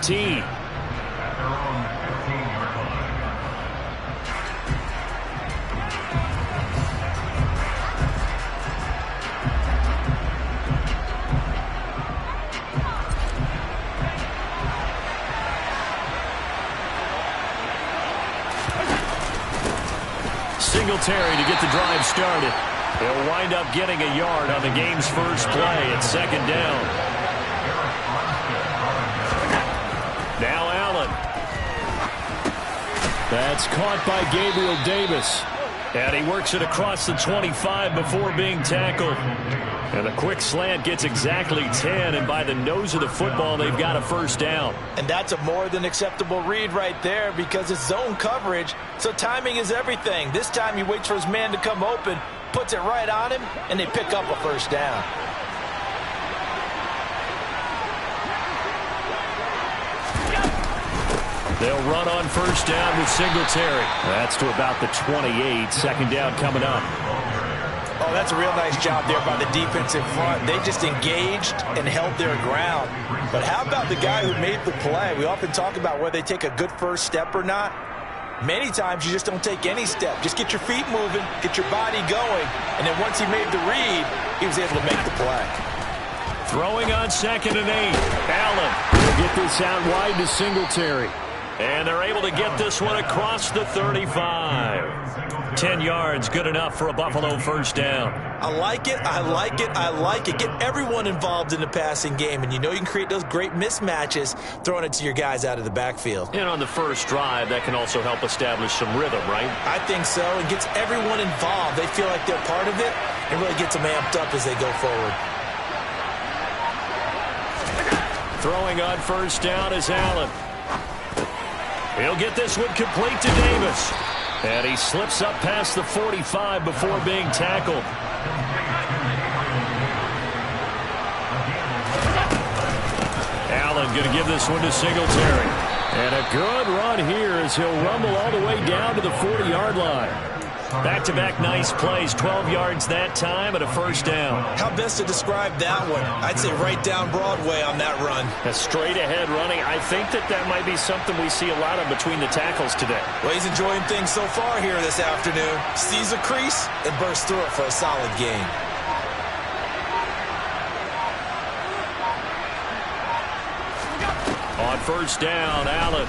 15. Singletary to get the drive started. He'll wind up getting a yard on the game's first play at second down. Now Allen. That's caught by Gabriel Davis. And he works it across the 25 before being tackled. And a quick slant gets exactly 10, and by the nose of the football, they've got a first down. And that's a more than acceptable read right there because it's zone coverage, so timing is everything. This time he waits for his man to come open, puts it right on him, and they pick up a first down. They'll run on first down with Singletary. That's to about the 28. Second down coming up. Oh, that's a real nice job there by the defensive front. They just engaged and held their ground. But how about the guy who made the play? We often talk about whether they take a good first step or not. Many times you just don't take any step. Just get your feet moving, get your body going, and then once he made the read, he was able to make the play. Throwing on 2nd and 8. Allen will get this out wide to Singletary. And they're able to get this one across the 35. 10 yards, good enough for a Buffalo first down. I like it, I like it, I like it. Get everyone involved in the passing game, and you know you can create those great mismatches throwing it to your guys out of the backfield. And on the first drive, that can also help establish some rhythm, right? I think so, and gets everyone involved. They feel like they're part of it, and really gets them amped up as they go forward. Throwing on first down is Allen. He'll get this one complete to Davis. And he slips up past the 45 before being tackled. Allen going to give this one to Singletary. And a good run here as he'll rumble all the way down to the 40-yard line. Back-to-back nice plays, 12 yards that time and a first down. How best to describe that one? I'd say right down Broadway on that run. A straight-ahead running. I think that might be something we see a lot of between the tackles today. Well, he's enjoying things so far here this afternoon. Sees a crease and bursts through it for a solid gain. On first down, Allen.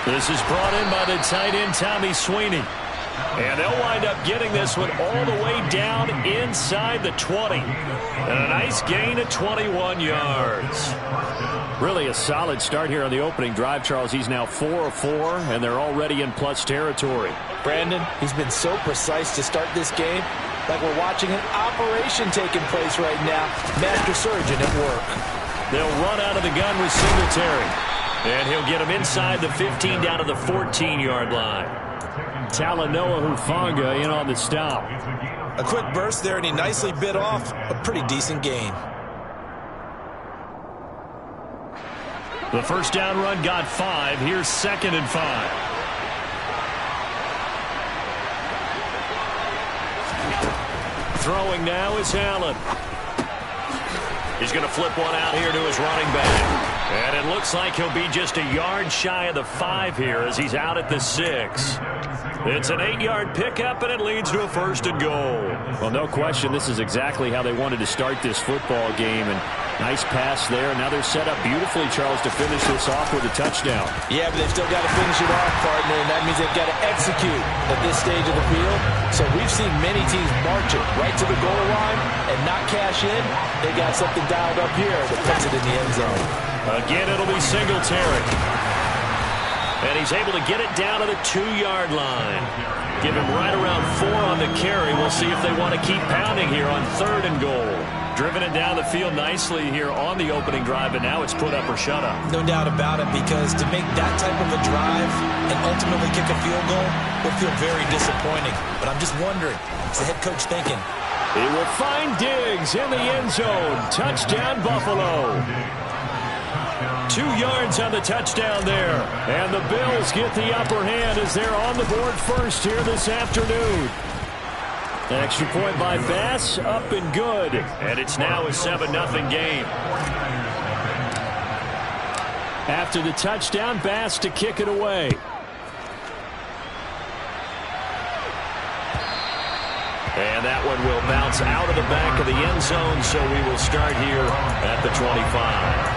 This is brought in by the tight end, Tommy Sweeney. And they'll wind up getting this one all the way down inside the 20. And a nice gain of 21 yards. Really a solid start here on the opening drive, Charles. He's now 4 of 4, and they're already in plus territory. Brandon, he's been so precise to start this game. Like we're watching an operation taking place right now. Master surgeon at work. They'll run out of the gun with Singletary. And he'll get him inside the 15 down to the 14-yard line. Talanoa Hufanga in on the stop. A quick burst there, and he nicely bit off a pretty decent gain. The first down run got 5. Here's 2nd and 5. Throwing now is Allen. He's going to flip one out here to his running back. And it looks like he'll be just a yard shy of the 5 here as he's out at the 6. It's an 8-yard pickup, and it leads to a 1st and goal. Well, no question, this is exactly how they wanted to start this football game. And nice pass there. Now they're set up beautifully, Charles, to finish this off with a touchdown. Yeah, but they've still got to finish it off, partner, and that means they've got to execute at this stage of the field. So we've seen many teams march it right to the goal line and not cash in. They got something dialed up here that puts it in the end zone. Again, it'll be Singletary. And he's able to get it down to the 2-yard line. Give him right around 4 on the carry. We'll see if they want to keep pounding here on 3rd and goal. Driven it down the field nicely here on the opening drive, and now it's put up or shut up. No doubt about it, because to make that type of a drive and ultimately kick a field goal will feel very disappointing. But I'm just wondering, what's the head coach thinking? He will find Diggs in the end zone. Touchdown, Buffalo. 2 yards on the touchdown there. And the Bills get the upper hand as they're on the board first here this afternoon. Extra point by Bass, up and good. And it's now a 7-0 game. After the touchdown, Bass to kick it away. And that one will bounce out of the back of the end zone, so we will start here at the 25.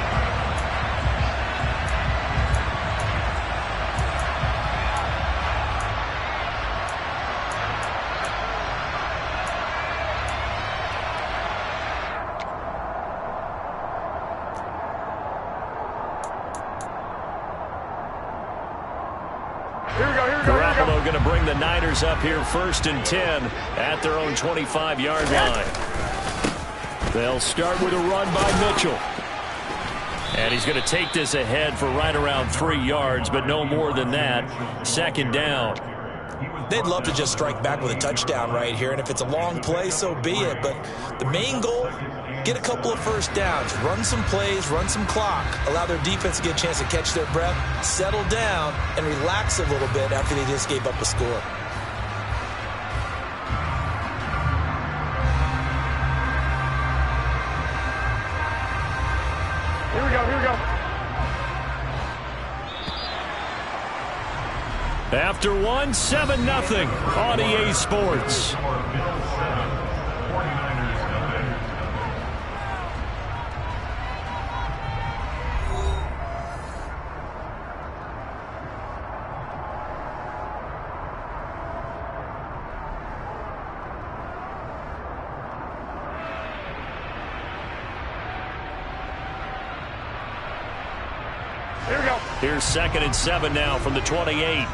Garoppolo going to bring the Niners up here 1st and 10 at their own 25-yard line. They'll start with a run by Mitchell. And he's going to take this ahead for right around 3 yards, but no more than that. 2nd down. They'd love to just strike back with a touchdown right here, and if it's a long play, so be it. But the main goal, get a couple of first downs, run some plays, run some clock, allow their defense to get a chance to catch their breath, settle down, and relax a little bit after they just gave up a score. Here we go. After one, 7-0 on EA Sports. Here we go. Here's 2nd and 7 now from the 28.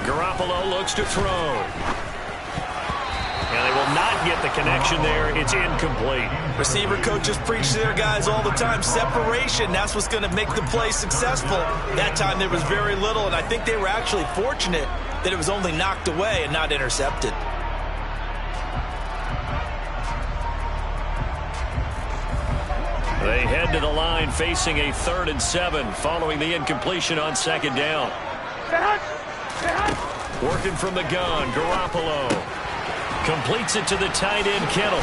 Garoppolo looks to throw. And they will not get the connection there. It's incomplete. Receiver coaches preach to their guys all the time. Separation, that's what's going to make the play successful. That time there was very little, and I think they were actually fortunate that it was only knocked away and not intercepted. They head to the line facing a 3rd and 7 following the incompletion on 2nd down. Working from the gun, Garoppolo completes it to the tight end, Kittle.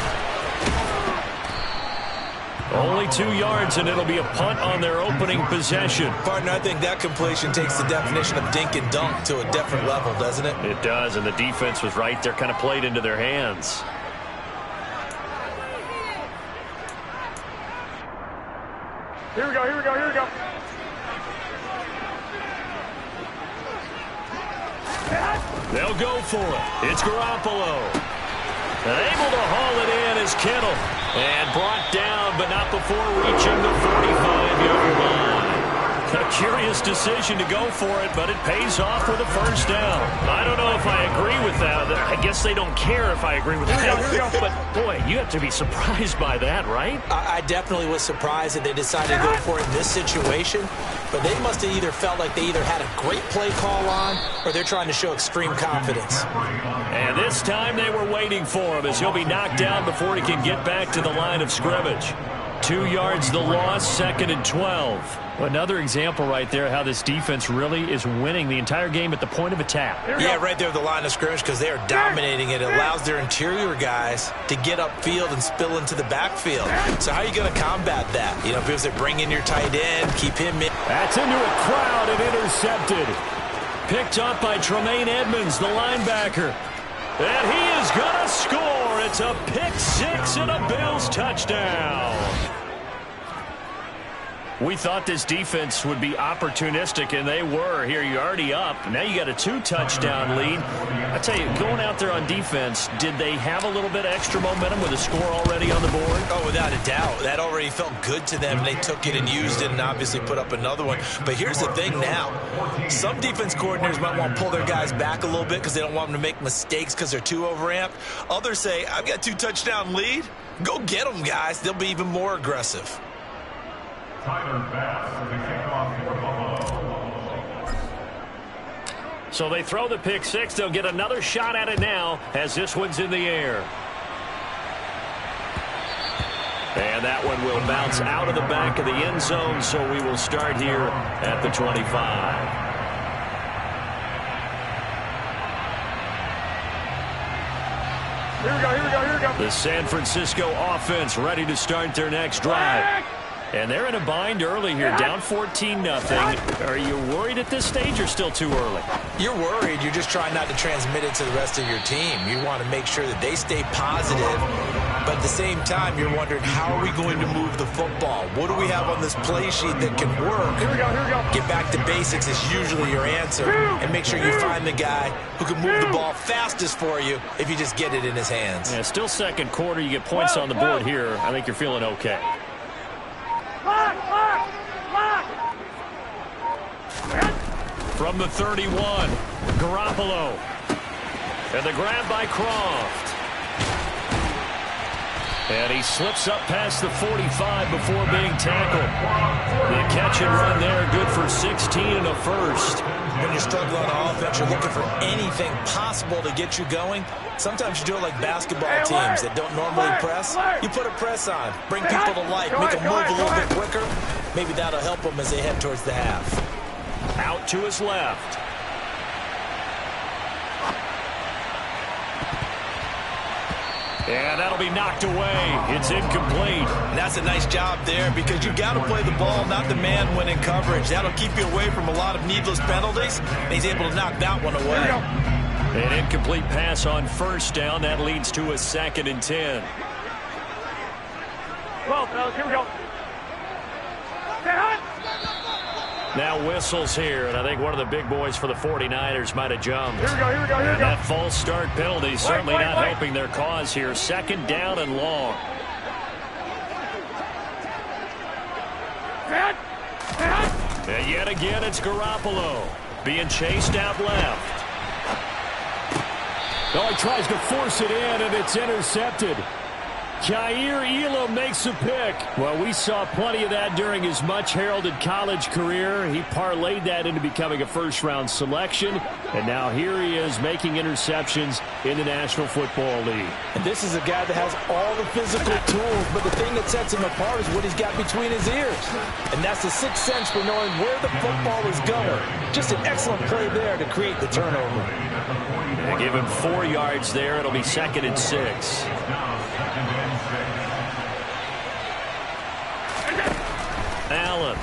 Only 2 yards, and it'll be a punt on their opening possession. Partner, I think that completion takes the definition of dink and dunk to a different level, doesn't it? It does, and the defense was right there, kind of played into their hands. Here we go. They'll go for it. It's Garoppolo. Able to haul it in is Kittle. And brought down, but not before reaching the 45-yard line. A curious decision to go for it, but it pays off with a 1st down. I don't know if I agree with that. I guess they don't care if I agree with that. But, boy, you have to be surprised by that, right? I definitely was surprised that they decided to go for it in this situation. But they must have either felt like they either had a great play call on or they're trying to show extreme confidence. And this time they were waiting for him as he'll be knocked down before he can get back to the line of scrimmage. 2 yards the loss, 2nd and 12. Another example right there how this defense really is winning the entire game at the point of attack. Yeah, right there at the line of scrimmage because they are dominating it. It allows their interior guys to get upfield and spill into the backfield. So how are you going to combat that? You know, because they bring in your tight end, keep him in. That's into a crowd and intercepted. Picked up by Tremaine Edmonds, the linebacker. And he is going to score. It's a pick-6 and a Bills touchdown. We thought this defense would be opportunistic, and they were. Here, you're already up. Now you got a 2-touchdown lead. I tell you, going out there on defense, did they have a little bit of extra momentum with a score already on the board? Oh, without a doubt. That already felt good to them. They took it and used it and obviously put up another one. But here's the thing now. Some defense coordinators might want to pull their guys back a little bit because they don't want them to make mistakes because they're too overamped. Others say, I've got a 2-touchdown lead. Go get them, guys. They'll be even more aggressive. So they throw the pick-6. They'll get another shot at it now as this one's in the air. And And that one will bounce out of the back of the end zone, so we will start here at the 25. Here we go, here we go, here we go. The San Francisco offense ready to start their next drive. And they're in a bind early here, down 14-0. Are you worried at this stage or still too early? You're worried. You're just trying not to transmit it to the rest of your team. You want to make sure that they stay positive. But at the same time, you're wondering, how are we going to move the football? What do we have on this play sheet that can work? Here we go, here we go. Get back to basics is usually your answer. And make sure you find the guy who can move the ball fastest for you if you just get it in his hands. Yeah, still second quarter. You get points on the board here. I think you're feeling okay. From the 31, Garoppolo. And the grab by Croft. And he slips up past the 45 before being tackled. The catch and run there, good for 16 and a first. When you're struggling on offense, you're looking for anything possible to get you going. Sometimes you do it like basketball teams that don't normally press. You put a press on, bring people to life, make them move a little bit quicker. Maybe that'll help them as they head towards the half. Out to his left. And that'll be knocked away. It's incomplete. And that's a nice job there because you got to play the ball, not the man when in coverage. That'll keep you away from a lot of needless penalties. And he's able to knock that one away. An incomplete pass on first down. That leads to a 2nd and 10. 12, fellas, here we go. Now whistles here, and I think one of the big boys for the 49ers might have jumped. Here we go, here we go, here we And go. that false start penalty certainly not helping their cause here. 2nd down and long. And yet again, it's Garoppolo being chased out left. Oh, he tries to force it in, and it's intercepted. Jair Elam makes a pick. Well, we saw plenty of that during his much-heralded college career. He parlayed that into becoming a first-round selection, and now here he is making interceptions in the National Football League. And this is a guy that has all the physical tools, but the thing that sets him apart is what he's got between his ears. And that's the sixth sense for knowing where the football is going. Just an excellent play there to create the turnover. They give him 4 yards there. It'll be 2nd and 6. Allen.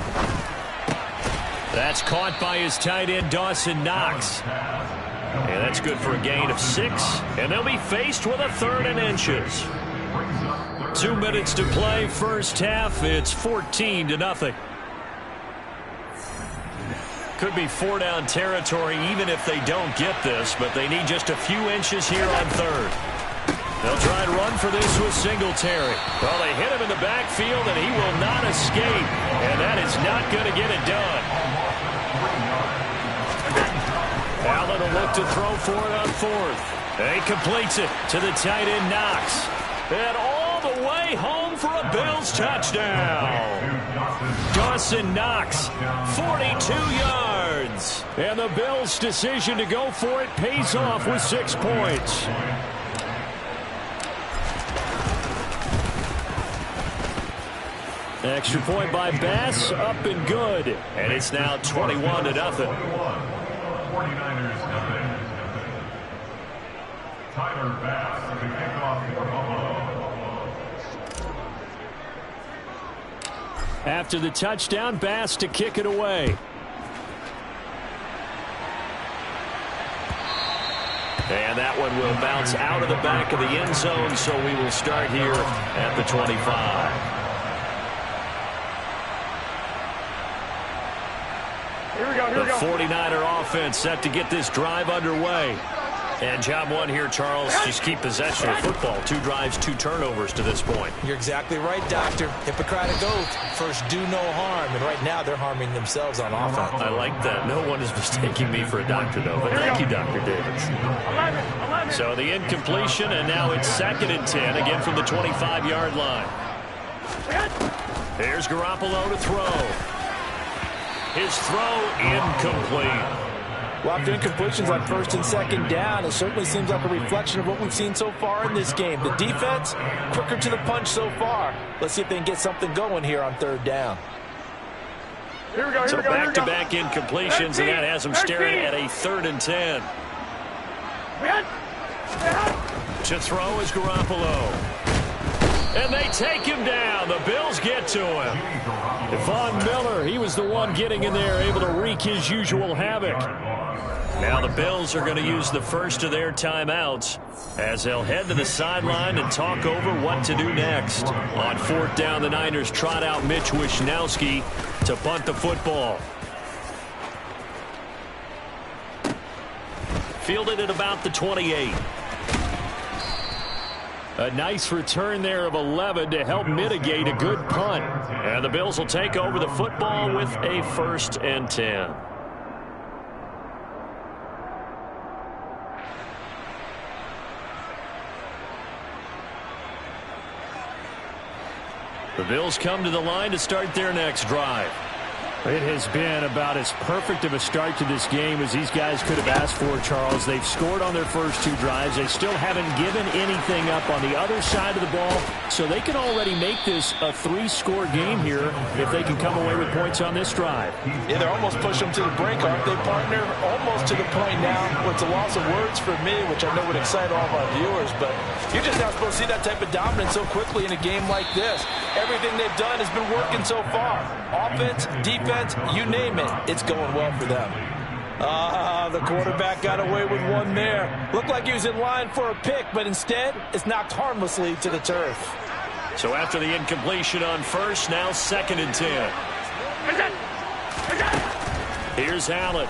That's caught by his tight end, Dawson Knox. And that's good for a gain of 6. And they'll be faced with a 3rd and inches. 2 minutes to play, first half. It's 14-0. Could be 4-down territory even if they don't get this, but they need just a few inches here on 3rd. They'll try and run for this with Singletary. Well, they hit him in the backfield, and he will not escape. And that is not going to get it done. Allen will look to throw for it on 4th. And he completes it to the tight end, Knox. And all the way home for a Bills touchdown. Dawson Knox, 42 yards. And the Bills' decision to go for it pays off with 6 points. Extra point by Bass, up and good. And it's now 21-0. 49ers defense. Tyler Bass, the kickoff for Buffalo. After the touchdown, Bass to kick it away. And that one will bounce out of the back of the end zone, so we will start here at the 25. The 49er offense set to get this drive underway. And job one here, Charles, just keep possession of football. 2 drives, 2 turnovers to this point. You're exactly right, Doctor. Hippocratic oath. First, do no harm. And right now, they're harming themselves on offense. I like that. No one is mistaking me for a doctor, though. But thank you, Dr. Davis. So the incompletion, and now it's 2nd and 10, again from the 25-yard line. Here's Garoppolo to throw. His throw incomplete. Well, after incompletions on first and second down, it certainly seems like a reflection of what we've seen so far in this game. The defense, quicker to the punch so far. Let's see if they can get something going here on third down. Here we go, so back-to-back incompletions, and that has them staring at a 3rd and 10. To throw is Garoppolo. And they take him down. The Bills get to him. Von Miller, he was the one getting in there, able to wreak his usual havoc. Now the Bills are going to use the first of their timeouts as they'll head to the sideline and talk over what to do next. On 4th down, the Niners trot out Mitch Wishnowski to punt the football. Fielded at about the 28. A nice return there of 11 to help mitigate a good punt. And the Bills will take over the football with a 1st and 10. The Bills come to the line to start their next drive. It has been about as perfect of a start to this game as these guys could have asked for, Charles. They've scored on their first 2 drives. They still haven't given anything up on the other side of the ball, so they can already make this a 3-score game here if they can come away with points on this drive. Yeah, they're almost pushing them to the brink, aren't they, partner? Almost to the point now where it's a loss of words for me, which I know would excite all of our viewers, but you're just not supposed to see that type of dominance so quickly in a game like this. Everything they've done has been working so far. Offense, defense, you name it, it's going well for them. The quarterback got away with one there. Looked like he was in line for a pick, but instead, it's knocked harmlessly to the turf. So after the incompletion on first, now 2nd and 10. Here's Allen.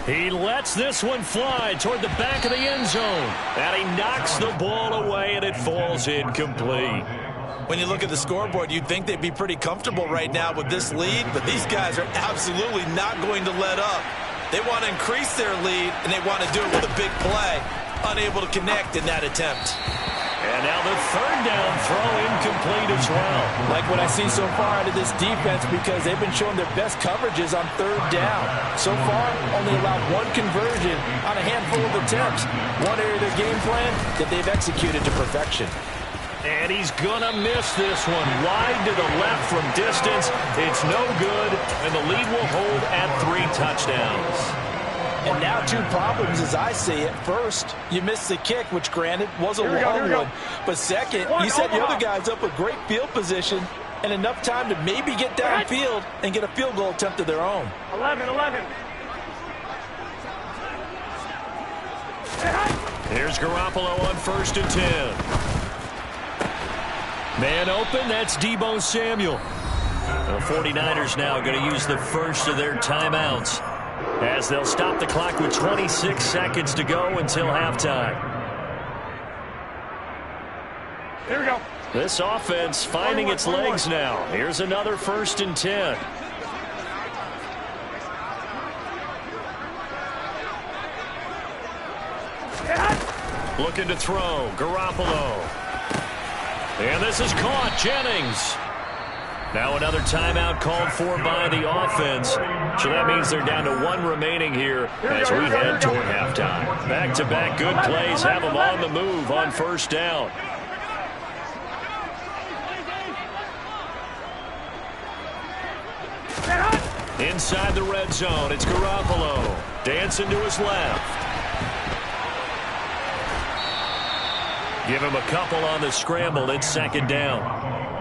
He lets this one fly toward the back of the end zone. And he knocks the ball away, and it falls incomplete. When you look at the scoreboard, you'd think they'd be pretty comfortable right now with this lead, but these guys are absolutely not going to let up. They want to increase their lead, and they want to do it with a big play. Unable to connect in that attempt. And now the 3rd down throw incomplete as well. Like what I see so far out of this defense, because they've been showing their best coverages on 3rd down. So far, only allowed 1 conversion on a handful of attempts. One area of their game plan that they've executed to perfection. And he's going to miss this one. Wide to the left from distance. It's no good, and the lead will hold at 3 touchdowns. And now 2 problems as I see it. First, you missed the kick, which granted was a long one. But second, you set the other guys up with great field position and enough time to maybe get downfield and get a field goal attempt of their own. 11. Here's Garoppolo on 1st and 10. Man open, that's Deebo Samuel. The 49ers now going to use the first of their timeouts as they'll stop the clock with 26 seconds to go until halftime. Here we go. This offense finding its legs now. Here's another 1st and 10. Looking to throw. Garoppolo. And this is caught. Jennings. Now another timeout called for by the offense. So that means they're down to 1 remaining here as we head toward halftime. Back-to-back good plays have them on the move on 1st down. Inside the red zone, it's Garoppolo. Dancing to his left. Give him a couple on the scramble. It's 2nd down.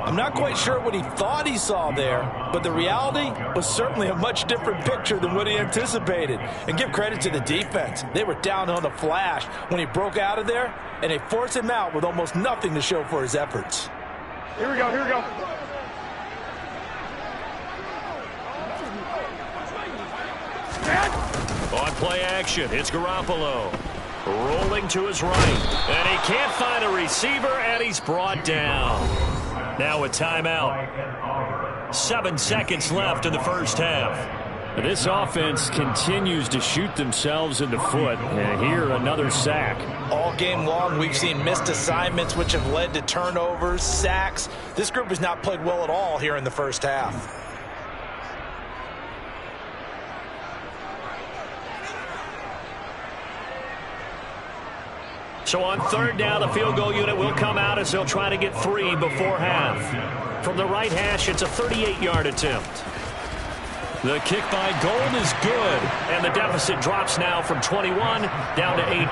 I'm not quite sure what he thought he saw there, but the reality was certainly a much different picture than what he anticipated. And give credit to the defense. They were down on the flash when he broke out of there, and they forced him out with almost nothing to show for his efforts. Here we go. On play action, it's Garoppolo. Rolling to his right. And he can't find a receiver, and he's brought down. Now a timeout. 7 seconds left in the first half. This offense continues to shoot themselves in the foot. And here, another sack. All game long, we've seen missed assignments, which have led to turnovers, sacks. This group has not played well at all here in the first half. So on third down, the field goal unit will come out as they'll try to get 3 before half. From the right hash, it's a 38-yard attempt. The kick by Gold is good, and the deficit drops now from 21 down to 18.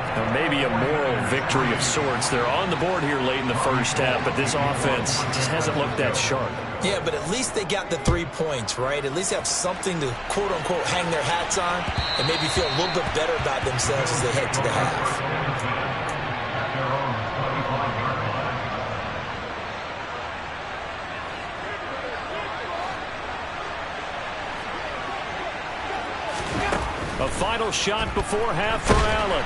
Now maybe a moral victory of sorts. They're on the board here late in the first half, but this offense just hasn't looked that sharp. Yeah, but at least they got the 3 points, right? At least have something to, quote-unquote, hang their hats on and maybe feel a little bit better about themselves as they head to the half. A final shot before half for Allen.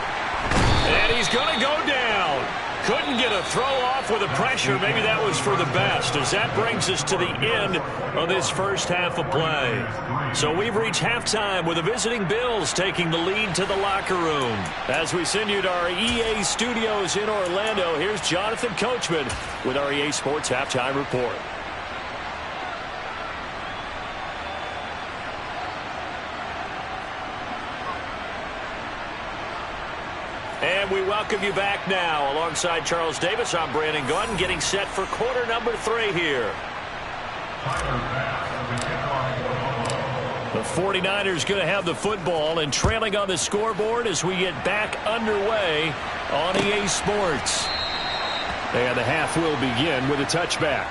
And he's going to go down. Couldn't get a throw off with the pressure. Maybe that was for the best, as that brings us to the end of this first half of play. So we've reached halftime with the visiting Bills taking the lead to the locker room. As we send you to our EA studios in Orlando, here's Jonathan Coachman with our EA Sports Halftime Report. And we welcome you back now. Alongside Charles Davis, I'm Brandon Gordon, getting set for quarter number 3 here. The 49ers going to have the football and trailing on the scoreboard as we get back underway on EA Sports. And the half will begin with a touchback.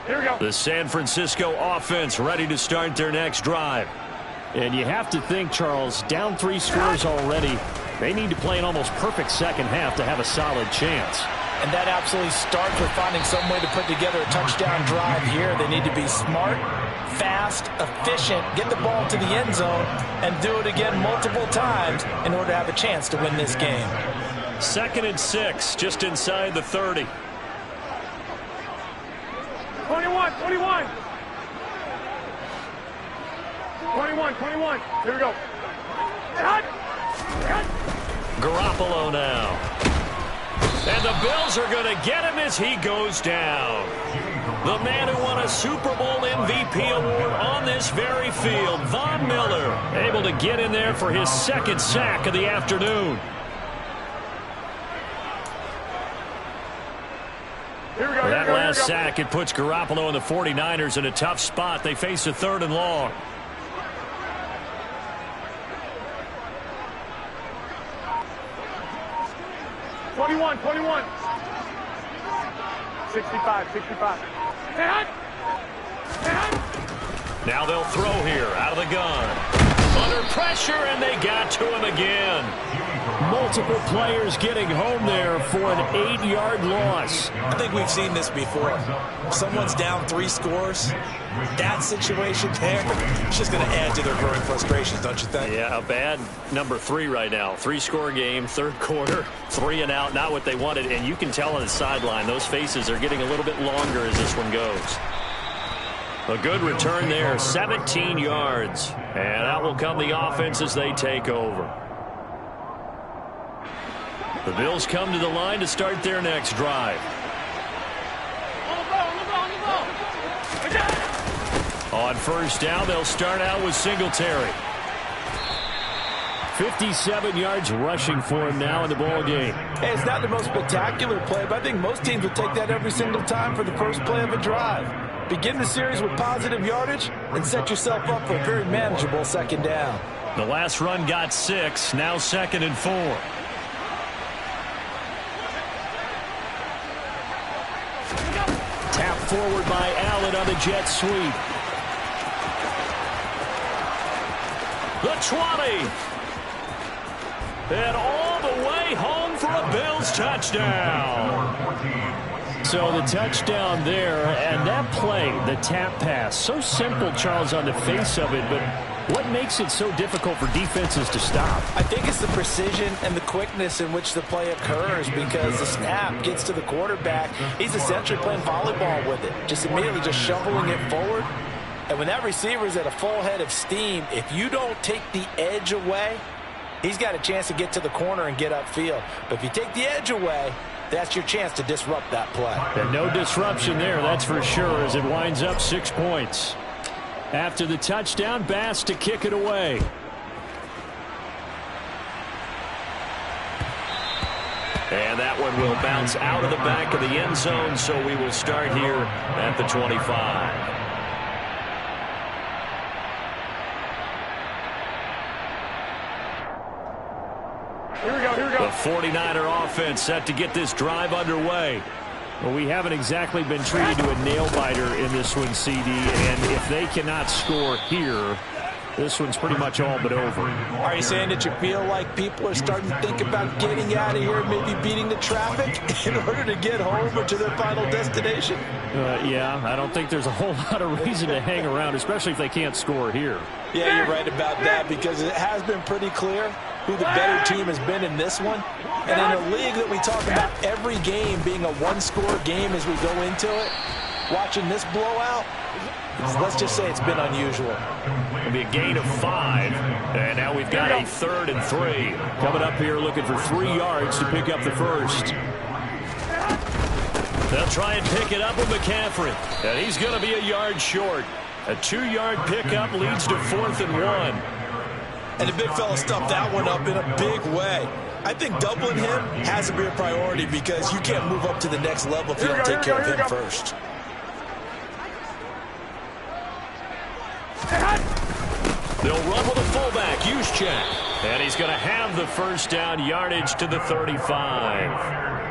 Here we go. The San Francisco offense ready to start their next drive. And you have to think, Charles, down 3 scores already. They need to play an almost perfect second half to have a solid chance. And that absolutely starts with finding some way to put together a touchdown drive here. They need to be smart, fast, efficient, get the ball to the end zone, and do it again multiple times in order to have a chance to win this game. 2nd and 6, just inside the 30. 21, 21. 21. Here we go. Cut. Garoppolo now. And the Bills are going to get him as he goes down. The man who won a Super Bowl MVP award on this very field, Von Miller, able to get in there for his 2nd sack of the afternoon. That last sack, it puts Garoppolo and the 49ers in a tough spot. They face a 3rd and long. Twenty-one. 65. Now they'll throw here out of the gun. Under pressure, and they got to him again. Multiple players getting home there for an 8-yard loss. I think we've seen this before. Someone's down 3 scores. That situation there, it's just going to add to their growing frustrations, don't you think? Yeah, a bad number 3 right now. 3-score game, 3rd quarter, 3 and out, not what they wanted. And you can tell on the sideline, those faces are getting a little bit longer as this one goes. A good return there, 17 yards. And out will come the offense as they take over. The Bills come to the line to start their next drive. On 1st down, they'll start out with Singletary. 57 yards rushing for him now in the ball game. Hey, it's not the most spectacular play, but I think most teams will take that every single time for the first play of a drive. Begin the series with positive yardage and set yourself up for a very manageable 2nd down. The last run got 6, now 2nd and 4. Tap forward by Allen on the jet sweep. The 20. And all the way home for a Bills touchdown. So the touchdown there, and that play, the tap pass, so simple, Charles, on the face of it, but what makes it so difficult for defenses to stop? I think it's the precision and the quickness in which the play occurs, because the snap gets to the quarterback. He's essentially playing volleyball with it, just immediately just shoveling it forward. And when that receiver is at a full head of steam, if you don't take the edge away, he's got a chance to get to the corner and get upfield. But if you take the edge away, that's your chance to disrupt that play. And no disruption there, that's for sure, as it winds up 6 points. After the touchdown, Bass to kick it away. And that one will bounce out of the back of the end zone, so we will start here at the 25. Here we go, here we go. The 49er offense set to get this drive underway. Well, we haven't exactly been treated to a nail-biter in this one, CD, and if they cannot score here, this one's pretty much all but over. Are you saying that you feel like people are starting to think about getting out of here, maybe beating the traffic in order to get home or to their final destination? Yeah, I don't think there's a whole lot of reason to hang around, especially if they can't score here. Yeah, you're right about that, because it has been pretty clear who the better team has been in this one. And in a league that we talk about every game being a one-score game as we go into it, watching this blowout, let's just say it's been unusual. It'll be a gain of 5, and now we've got a 3rd and 3. Coming up here looking for 3 yards to pick up the first. They'll try and pick it up with McCaffrey, and he's going to be a yard short. A 2-yard pickup leads to 4th and 1. And the big fella stuffed that one up in a big way. I think doubling him has to be a priority, because you can't move up to the next level if you don't take care of him first. They'll run with a fullback, Juszczyk. And he's going to have the first down, yardage to the 35.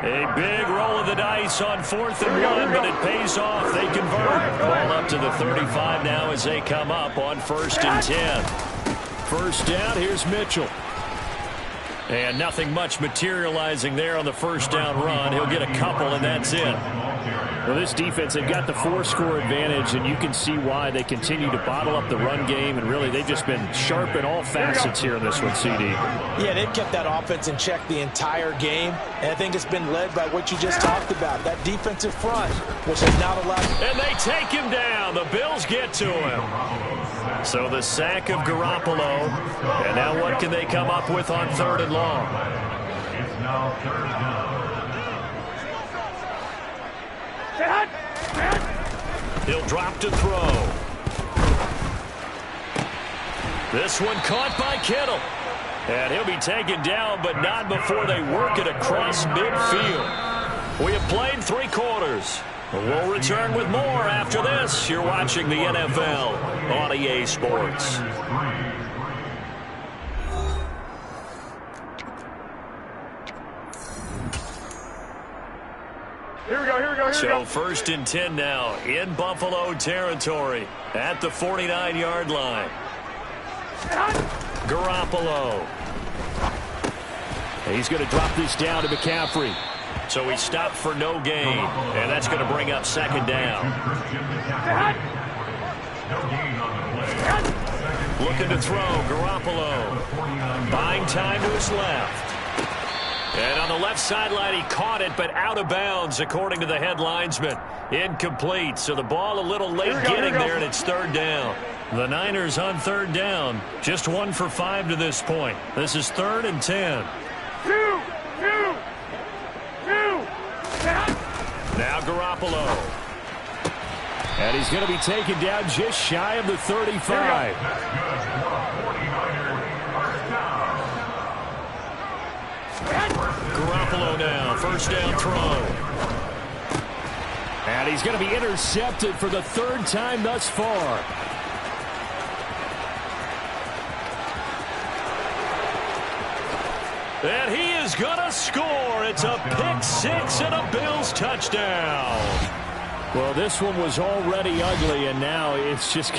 A big roll of the dice on 4th and 1, but it pays off. They convert. Ball up to the 35 now as they come up on 1st and 10. First down, here's Mitchell. And nothing much materializing there on the first down run. He'll get a couple, and that's it. Well, this defense, they've got the 4-score advantage, and you can see why they continue to bottle up the run game, and really they've just been sharp in all facets here in this one, CD. Yeah, they've kept that offense in check the entire game, and I think it's been led by what you just talked about, that defensive front, which has not allowed... And they take him down. The Bills get to him. So the sack of Garoppolo, and now what can they come up with on 3rd and long? It's now 3rd down. He'll drop to throw. This one caught by Kittle. And he'll be taken down, but not before they work it across midfield. We have played 3 quarters. We'll return with more after this. You're watching the NFL on EA Sports. Here we go, here we go, here we So go. 1st and 10 now in Buffalo territory at the 49-yard line. Garoppolo. He's going to drop this down to McCaffrey. So he stopped for no gain, and that's going to bring up 2nd down. Looking to throw, Garoppolo. Buying time to his left. And on the left sideline, he caught it, but out of bounds, according to the head linesman. Incomplete, so the ball a little late getting there, and it's 3rd down. The Niners on 3rd down, just 1 for 5 to this point. This is 3rd and 10. Now Garoppolo. And he's going to be taken down just shy of the 35. Garoppolo now, 1st down throw. And he's going to be intercepted for the 3rd time thus far. And he is going to score. It's a pick-6 and a Bills touchdown. Well, this one was already ugly, and now it's just